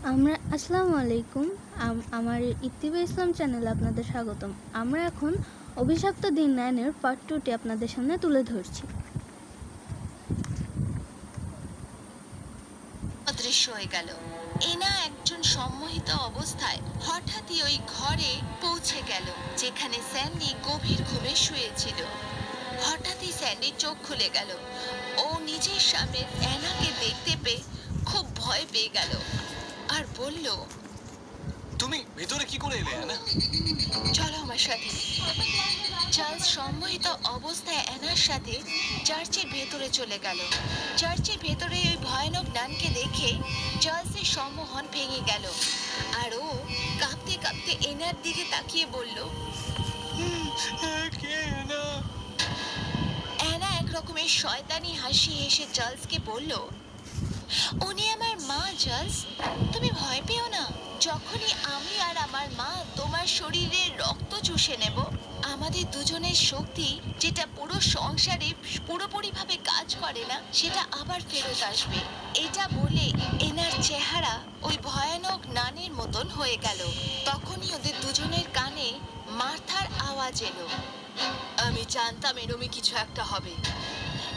আসসালামু আলাইকুম। আমার ইত্তিবা ইসলাম চ্যানেলে আপনাদের স্বাগতম। আমরা এখন অভিশপ্ত দিন 9 এর পার্ট 2টি আপনাদের সামনে তুলে ধরছি। অদৃশ্য হয়ে গেল। এনা একজন সম্মোহিত অবস্থায় হঠাৎই ওই ঘরে পৌঁছে গেল যেখানে স্যান্ডি গভীর ঘুমে শুয়েছিল। হঠাৎই স্যান্ডির চোখ খুলে গেল। ও নিজের সামনে অ্যানাকে দেখতে পেয়ে খুব ভয় পেয়ে গেল আর বলল, তুমি ভেতরে কি করে এলে অ্যানা? চলো আমার সাথে। চার্লস সম্মোহিত অবস্থায় অ্যানার সাথে চার্চের ভেতরে চলে গেল। চার্চের ভেতরে ওই ভয়ানক নানকে দেখে চার্লসের সম্মোহন ভেঙে গেল আর ও কাঁপতে কাঁপতে এনার দিকে তাকিয়ে বলল, কে অ্যানা? অ্যানা এক রকমের শয়তানি হাসি হেসে চার্লসকে বলল, উনি আমার মা চার্লস, তুমি ভয় পেও না। যখনই আমি আর আমার মা তোমার শরীরের রক্ত চুষে নেব, আমাদের দুজনের শক্তি যেটা পুরো সংসারে পুরোপুরিভাবে কাজ করে না সেটা আবার ফেরত আসবে। এটা বলে এনার চেহারা ওই ভয়ানক নানের মতন হয়ে গেল। তখনই ওদের দুজনের কানে মার্থার আওয়াজ এলো। আমি জানতাম এরমই কিছু একটা হবে।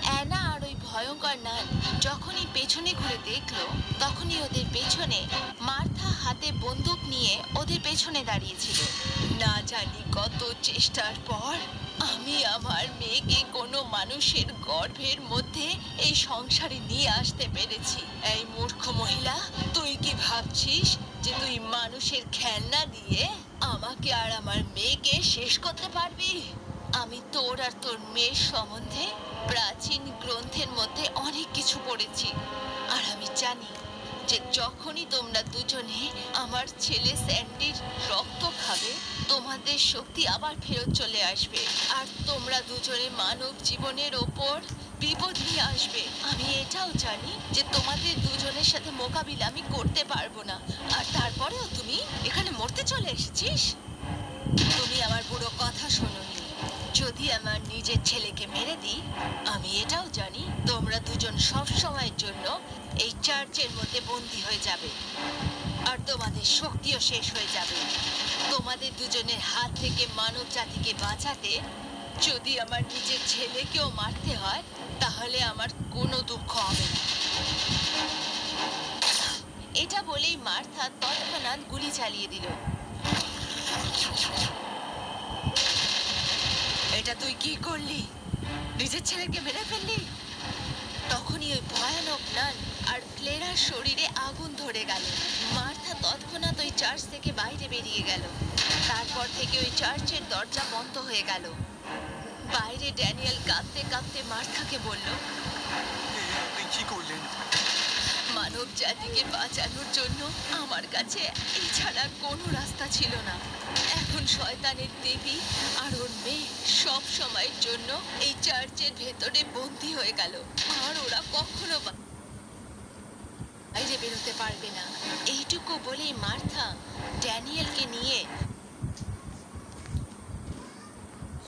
অ্যানা আর ওই ভয়ঙ্কর নান যখনই পেছনে ঘুরে দেখলো, তখনই ওদের পেছনে মার্থা হাতে বন্দুক নিয়ে ওদের পেছনে দাঁড়িয়েছিল। না জানি কত চেষ্টার পর আমি আমার মেয়েকে কোনো মানুষের গর্ভের মধ্যে এই সংসারে নিয়ে আসতে পেরেছি। এই মূর্খ মহিলা, তুই কি ভাবছিস যে তুই মানুষের খেলনা দিয়ে আমাকে আর আমার মেয়েকে শেষ করতে পারবি? আমি তোর আর তোর মেয়ের সম্বন্ধে প্রাচীন গ্রন্থের মধ্যে অনেক কিছু পড়েছি, আর আমি জানি যে যখনই তোমরা দুজনে আমার ছেলে স্যান্ডির রক্ত খাবে, তোমাদের শক্তি আবার ফেরত চলে আসবে আর তোমরা দুজনে মানব জীবনের ওপর বিপদ নিয়ে আসবে। আমি এটাও জানি যে তোমাদের দুজনের সাথে মোকাবিলা আমি করতে পারবো না, আর তারপরেও তুমি এখানে মরতে চলে এসেছিস। তুমি আমার পুরো কথা শোনোনি। যদি আমার নিজের ছেলেকে মেরে দিই, আমি এটাও জানি তোমরা দুজন সব সময়ের জন্য এই চার্চের মধ্যে বন্দী হয়ে যাবে আর তোমাদের শক্তিও শেষ হয়ে যাবে। তোমাদের দুজনের হাত থেকে মানব জাতিকে বাঁচাতে যদি আমার নিজের ছেলেকেও মারতে হয়, তাহলে আমার কোনো দুঃখ হবে না। এটা বলেই মার্থা তৎক্ষণাৎ গুলি চালিয়ে দিল। এটা তুই কি করলি? নিজের ছেলেকে মেরে ফেললি? তখনই ওই ভয়ানক নান আর ক্লেরার শরীরে আগুন ধরে গেল। মার্থা তৎক্ষণাৎ ওই চার্চ থেকে বাইরে বেরিয়ে গেল। তারপর থেকে ওই চার্চের দরজা বন্ধ হয়ে গেল। বাইরে ড্যানিয়েল কাঁদতে কাঁদতে মার্থাকে বলল, আপনি কি করলেন? মানব জাতিকে বাঁচানোর জন্য আমার কাছে এছাড়া কোনো রাস্তা ছিল না। এখন শয়তানের দেবী আর ওর মেয়ে সব সময়ের জন্য এই চার্চের ভেতরে বন্দী হয়ে গেল, আর ওরা কখনো বাইরে বেরোতে পারবে না। এইটুকু বলেই মার্থা ড্যানিয়েলকে নিয়ে